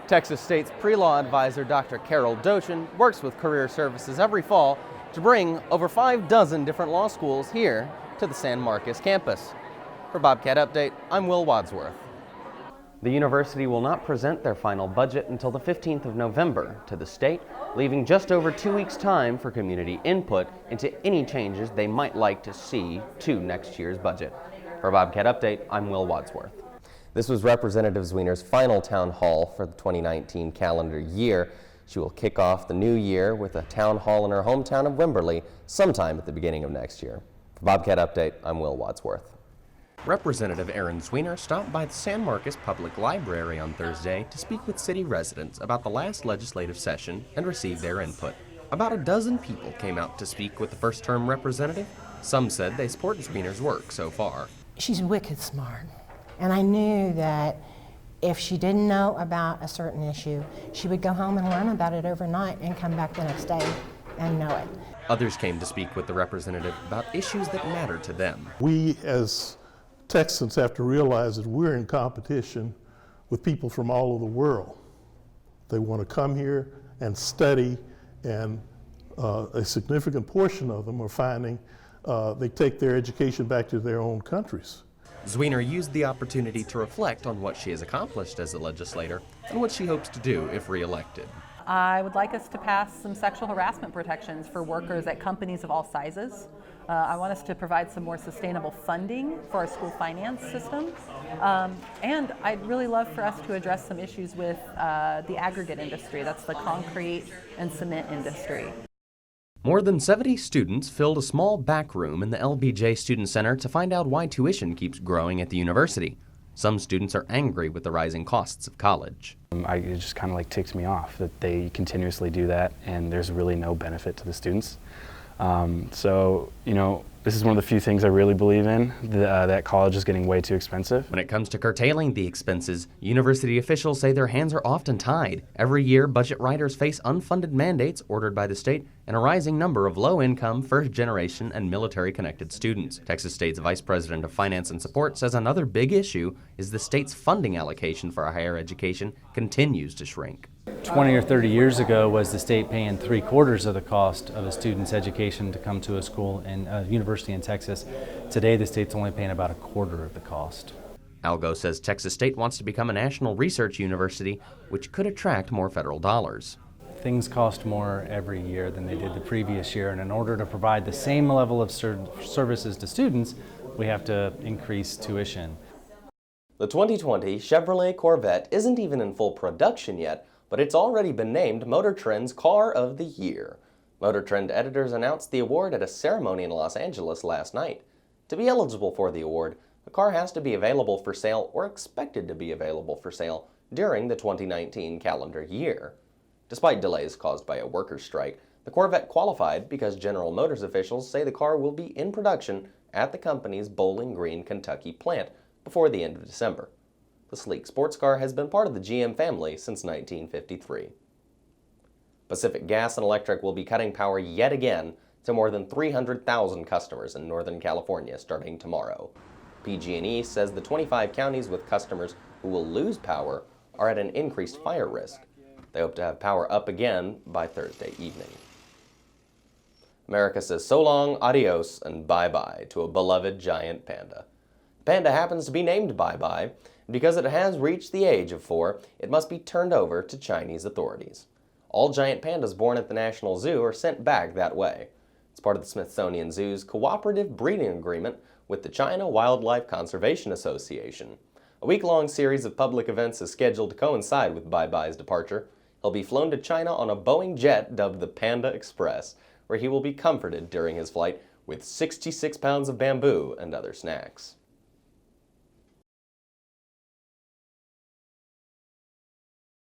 Texas State's pre-law advisor, Dr. Carol Dochin, works with Career Services every fall to bring over 6 different law schools here to the San Marcos campus. For Bobcat Update, I'm Will Wadsworth. The university will not present their final budget until the 15th of November to the state, leaving just over 2 weeks' time for community input into any changes they might like to see to next year's budget. For Bobcat Update, I'm Will Wadsworth. This was Representative Zwiener's final town hall for the 2019 calendar year. She will kick off the new year with a town hall in her hometown of Wimberley sometime at the beginning of next year. For Bobcat Update, I'm Will Wadsworth. Representative Aaron Zwiener stopped by the San Marcos Public Library on Thursday to speak with city residents about the last legislative session and receive their input. About a dozen people came out to speak with the first-term representative. Some said they support Zwiener's work so far. She's wicked smart. And I knew that if she didn't know about a certain issue, she would go home and learn about it overnight and come back the next day and know it. Others came to speak with the representative about issues that matter to them. We as Texans have to realize that we're in competition with people from all over the world. They want to come here and study, and a significant portion of them are finding they take their education back to their own countries. Zwiener used the opportunity to reflect on what she has accomplished as a legislator and what she hopes to do if reelected. I would like us to pass some sexual harassment protections for workers at companies of all sizes. I want us to provide some more sustainable funding for our school finance system. And I'd really love for us to address some issues with the aggregate industry. That's the concrete and cement industry. More than 70 students filled a small back room in the LBJ Student Center to find out why tuition keeps growing at the university. Some students are angry with the rising costs of college. It just kind of ticks me off that they continuously do that and there's really no benefit to the students. This is one of the few things I really believe in, that college is getting way too expensive. When it comes to curtailing the expenses, university officials say their hands are often tied. Every year, budget writers face unfunded mandates ordered by the state and a rising number of low-income, first-generation, and military-connected students. Texas State's Vice President of Finance and Support says another big issue is the state's funding allocation for higher education continues to shrink. 20 or 30 years ago was the state paying 3/4 of the cost of a student's education to come to a school in a university in Texas. Today the state's only paying about 1/4 of the cost. Algo says Texas State wants to become a national research university, which could attract more federal dollars. Things cost more every year than they did the previous year, and in order to provide the same level of services to students, we have to increase tuition. The 2020 Chevrolet Corvette isn't even in full production yet, but it's already been named Motor Trend's Car of the Year. Motor Trend editors announced the award at a ceremony in Los Angeles last night. To be eligible for the award, the car has to be available for sale or expected to be available for sale during the 2019 calendar year. Despite delays caused by a workers' strike, the Corvette qualified because General Motors officials say the car will be in production at the company's Bowling Green, Kentucky plant before the end of December. The sleek sports car has been part of the GM family since 1953. Pacific Gas and Electric will be cutting power yet again to more than 300,000 customers in Northern California starting tomorrow. PG&E says the 25 counties with customers who will lose power are at an increased fire risk. They hope to have power up again by Thursday evening. America says so long, adios, and bye-bye to a beloved giant panda. The panda happens to be named Bye-Bye. Because it has reached the age of 4, it must be turned over to Chinese authorities. All giant pandas born at the National Zoo are sent back that way. It's part of the Smithsonian Zoo's cooperative breeding agreement with the China Wildlife Conservation Association. A week-long series of public events is scheduled to coincide with Bye-Bye's departure. He'll be flown to China on a Boeing jet dubbed the Panda Express, where he will be comforted during his flight with 66 pounds of bamboo and other snacks.